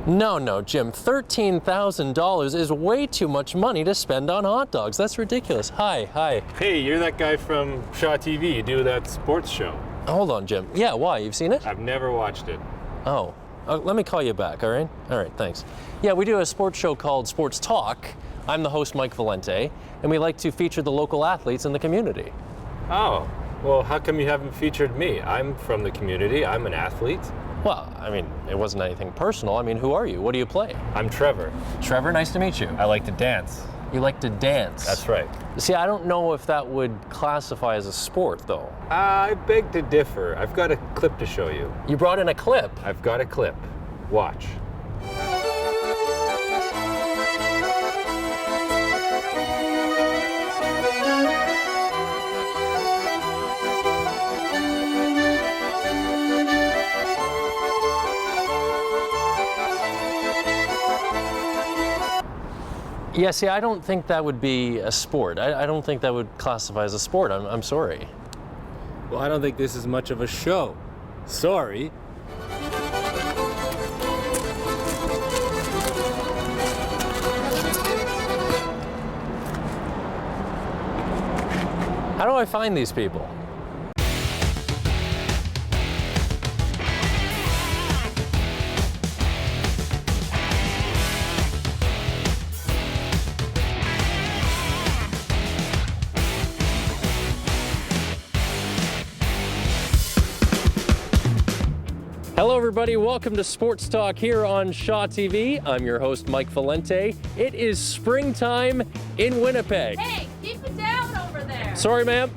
No, Jim, $13,000 is way too much money to spend on hot dogs. That's ridiculous. Hi. Hey, you're that guy from Shaw TV. You do that sports show. Hold on, Jim. Yeah, why? You've seen it? I've never watched it. Oh, let me call you back, all right? All right, thanks. Yeah, we do a sports show called Sports Talk. I'm the host, Mike Valente, and we like to feature the local athletes in the community. Oh, well, how come you haven't featured me? I'm from the community. I'm an athlete. Well, I mean, it wasn't anything personal. I mean, who are you? What do you play? I'm Trevor. Trevor, nice to meet you. I like to dance. You like to dance? That's right. See, I don't know if that would classify as a sport, though. I beg to differ. I've got a clip to show you. You brought in a clip? I've got a clip. Watch. Yeah, see, I don't think that would be a sport. I don't think that would classify as a sport. I'm sorry. Well, I don't think this is much of a show. Sorry. How do I find these people? Hello everybody, welcome to Sports Talk here on Shaw TV. I'm your host, Mike Valente. It is springtime in Winnipeg. Hey, keep it down over there. Sorry, ma'am.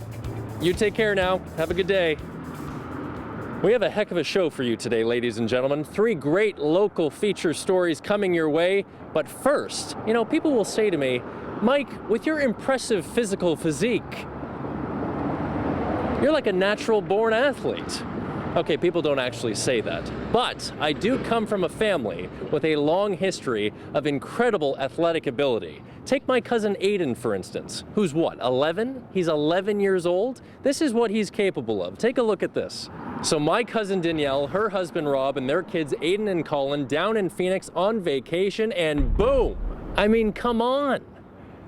You take care now. Have a good day. We have a heck of a show for you today, ladies and gentlemen. 3 great local feature stories coming your way. But first, you know, people will say to me, Mike, with your impressive physical physique, you're like a natural-born athlete. Okay, people don't actually say that, but I do come from a family with a long history of incredible athletic ability. Take my cousin Aiden, for instance, who's what, 11? He's 11 years old? This is what he's capable of. Take a look at this. So my cousin Danielle, her husband Rob, and their kids Aiden and Colin down in Phoenix on vacation, and boom! I mean, come on!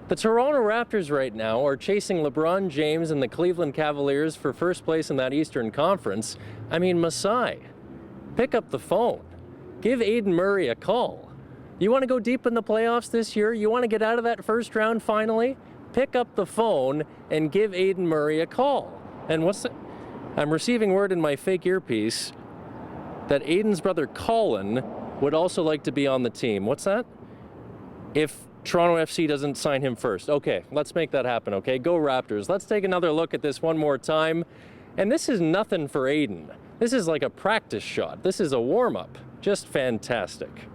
The Toronto Raptors right now are chasing LeBron James and the Cleveland Cavaliers for first place in that Eastern Conference. I mean, Masai, pick up the phone. Give Aiden Murray a call. You want to go deep in the playoffs this year? You want to get out of that first round finally? Pick up the phone and give Aiden Murray a call. And I'm receiving word in my fake earpiece that Aiden's brother Colin would also like to be on the team. What's that? If Toronto FC doesn't sign him first. Okay, let's make that happen, okay? Go Raptors. Let's take another look at this one more time. And this is nothing for Aiden. This is like a practice shot. This is a warm-up. Just fantastic.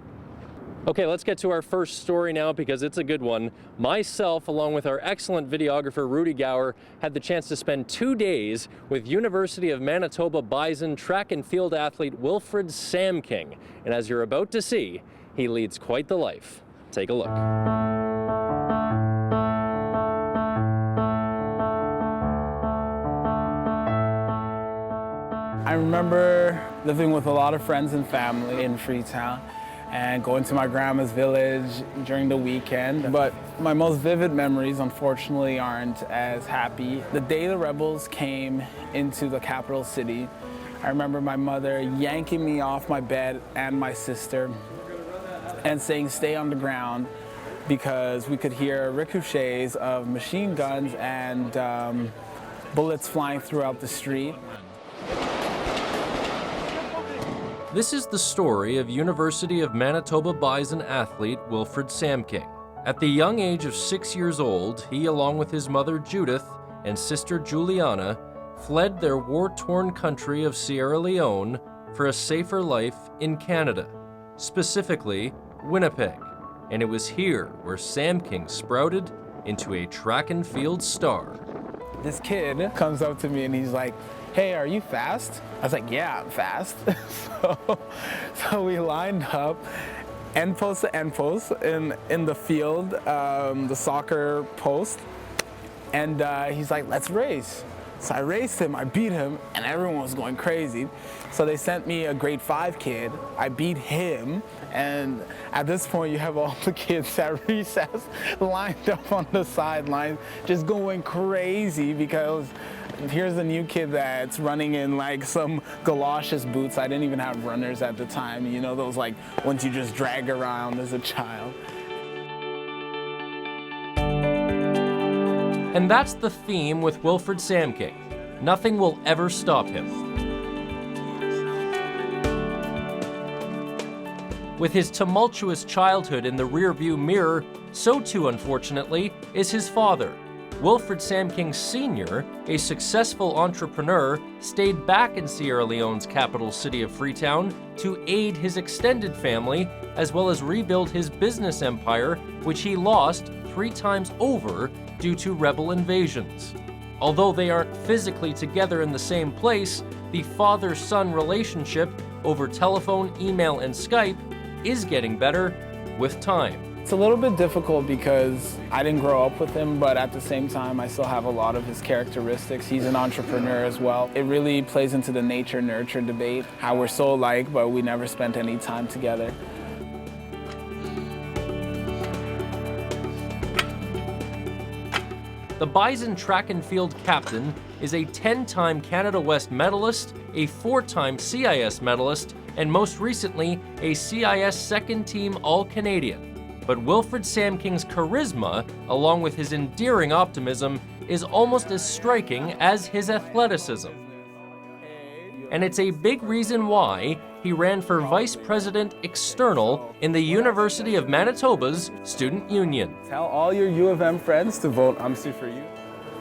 Okay, let's get to our first story now because it's a good one. Myself, along with our excellent videographer, Rudy Gower, had the chance to spend 2 days with University of Manitoba Bison track and field athlete Wilfred Samking. And as you're about to see, he leads quite the life. Take a look. I remember living with a lot of friends and family in Freetown and going to my grandma's village during the weekend. But my most vivid memories, unfortunately, aren't as happy. The day the rebels came into the capital city, I remember my mother yanking me off my bed and my sister and saying, stay on the ground, because we could hear ricochets of machine guns and bullets flying throughout the street. This is the story of University of Manitoba Bison athlete Wilfred Samking. At the young age of 6 years old, he, along with his mother Judith and sister Juliana, fled their war-torn country of Sierra Leone for a safer life in Canada, specifically Winnipeg. And it was here where Samking sprouted into a track and field star. This kid comes up to me and he's like, hey, are you fast? I was like, yeah, I'm fast. so we lined up end post to end post in the field, the soccer post. And he's like, let's race. So I raced him, I beat him, and everyone was going crazy. So they sent me a grade 5 kid. I beat him, and at this point you have all the kids at recess lined up on the sideline just going crazy because here's a new kid that's running in like some galoshes boots. I didn't even have runners at the time, you know, those like ones you just drag around as a child. And that's the theme with Wilfred Samking. Nothing will ever stop him. With his tumultuous childhood in the rearview mirror, so too, unfortunately, is his father. Wilfred Samking Sr., a successful entrepreneur, stayed back in Sierra Leone's capital city of Freetown to aid his extended family, as well as rebuild his business empire, which he lost 3 times over due to rebel invasions. Although they aren't physically together in the same place, the father-son relationship over telephone, email, and Skype is getting better with time. It's a little bit difficult because I didn't grow up with him, but at the same time, I still have a lot of his characteristics. He's an entrepreneur as well. It really plays into the nature-nurture debate, how we're so alike, but we never spent any time together. The Bison track and field captain is a 10-time Canada West medalist, a 4-time CIS medalist, and most recently, a CIS second-team All-Canadian. But Wilfred Samking's charisma, along with his endearing optimism, is almost as striking as his athleticism. And it's a big reason why he ran for Vice President External in the University of Manitoba's Student Union. Tell all your U of M friends to vote UMSI for you.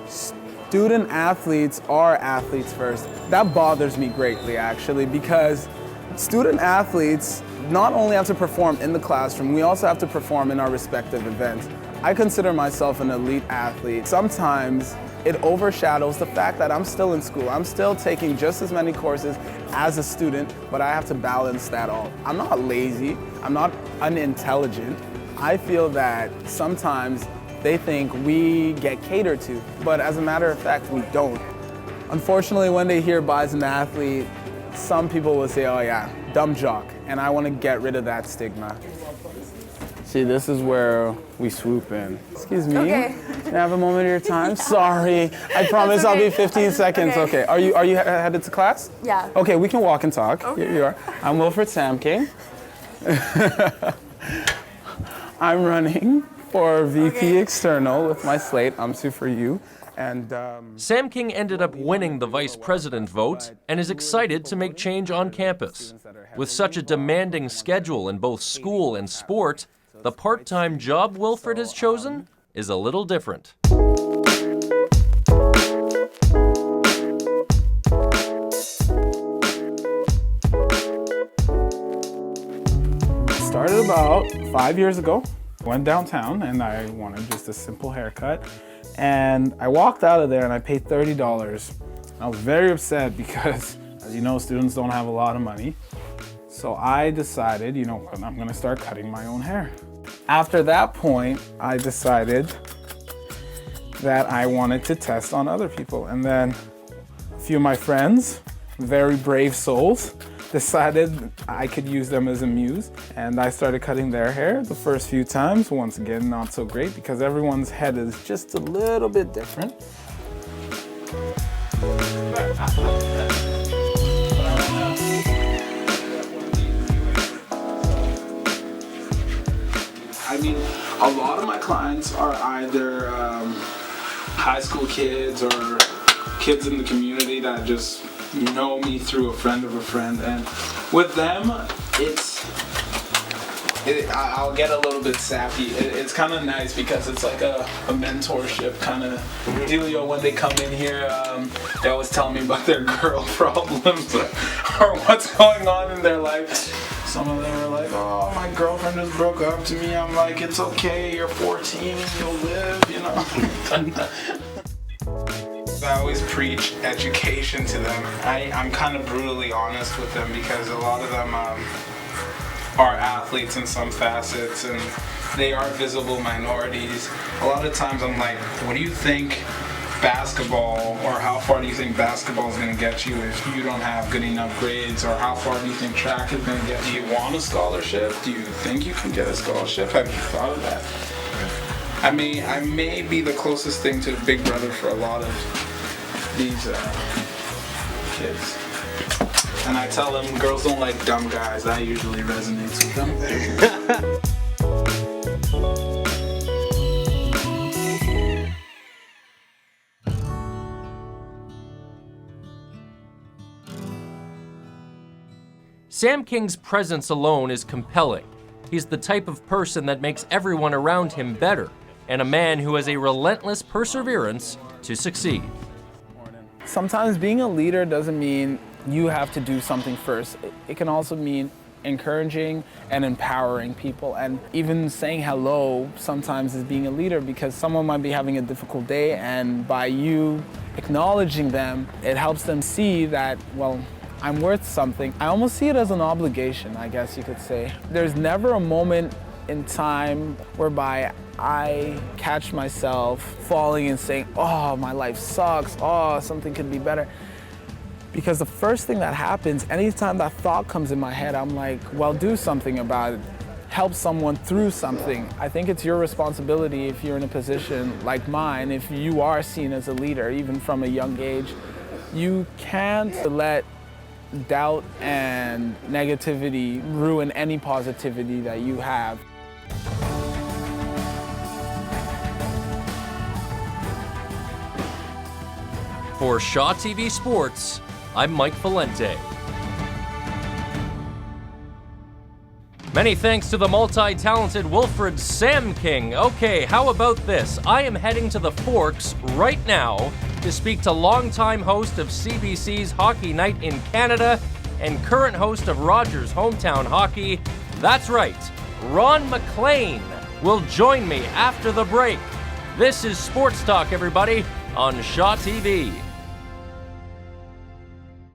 Student athletes are athletes first. That bothers me greatly, actually, because student athletes not only have to perform in the classroom, we also have to perform in our respective events. I consider myself an elite athlete. Sometimes it overshadows the fact that I'm still in school. I'm still taking just as many courses as a student, but I have to balance that all. I'm not lazy, I'm not unintelligent. I feel that sometimes they think we get catered to, but as a matter of fact, we don't. Unfortunately, when they hear Bison athlete, some people will say, oh yeah, dumb jock, and I want to get rid of that stigma. See, this is where we swoop in. Excuse me. Okay. Can I have a moment of your time? Sorry. I promise I'll be 15 seconds. Okay. Are you headed to class? Yeah. Okay, we can walk and talk. Okay. Here you are. I'm Wilfred Samking. I'm running for VP External with my slate, UMSI for you. And Samking ended up winning the vice president vote and is excited to make change on campus. With such a demanding schedule in both school and sport, the part-time job Wilfred has chosen is a little different. Started about 5 years ago. Went downtown and I wanted just a simple haircut. And I walked out of there and I paid $30. I was very upset because, as you know, students don't have a lot of money. So I decided, you know what, I'm gonna start cutting my own hair. After that point, I decided that I wanted to test on other people. And then a few of my friends, very brave souls, decided I could use them as a muse. And I started cutting their hair the first few times. Once again, not so great because everyone's head is just a little bit different. I mean, a lot of my clients are either high school kids or kids in the community that just know me through a friend of a friend, and with them, I'll get a little bit sappy. It's kind of nice because it's like a mentorship kind of dealio. When they come in here, they always tell me about their girl problems or what's going on in their life. Some of them are like, oh, my girlfriend just broke up to me. I'm like, it's okay, you're 14, you'll live, you know. I always preach education to them. I'm kind of brutally honest with them because a lot of them are athletes in some facets and they are visible minorities. A lot of times I'm like, what do you think basketball, or how far do you think basketball is going to get you if you don't have good enough grades, or how far do you think track is going to get you? Do you want a scholarship? Do you think you can get a scholarship? Have you thought of that? I may be the closest thing to a big brother for a lot of these kids. And I tell them girls don't like dumb guys. That usually resonates with them. Sam King's presence alone is compelling. He's the type of person that makes everyone around him better, and a man who has a relentless perseverance to succeed. Sometimes being a leader doesn't mean you have to do something first. It can also mean encouraging and empowering people, and even saying hello sometimes is being a leader, because someone might be having a difficult day, and by you acknowledging them, it helps them see that, well, I'm worth something. I almost see it as an obligation, I guess you could say. There's never a moment in time whereby I catch myself falling and saying, oh, my life sucks, oh, something could be better. Because the first thing that happens, anytime that thought comes in my head, I'm like, well, do something about it. Help someone through something. I think it's your responsibility, if you're in a position like mine, if you are seen as a leader, even from a young age, you can't let doubt and negativity ruin any positivity that you have. For Shaw TV Sports, I'm Mike Valente. Many thanks to the multi-talented Wilfred Sam King. Okay, how about this? I am heading to the Forks right now to speak to longtime host of CBC's Hockey Night in Canada and current host of Rogers Hometown Hockey. That's right, Ron McLean will join me after the break. This is Sports Talk, everybody, on Shaw TV.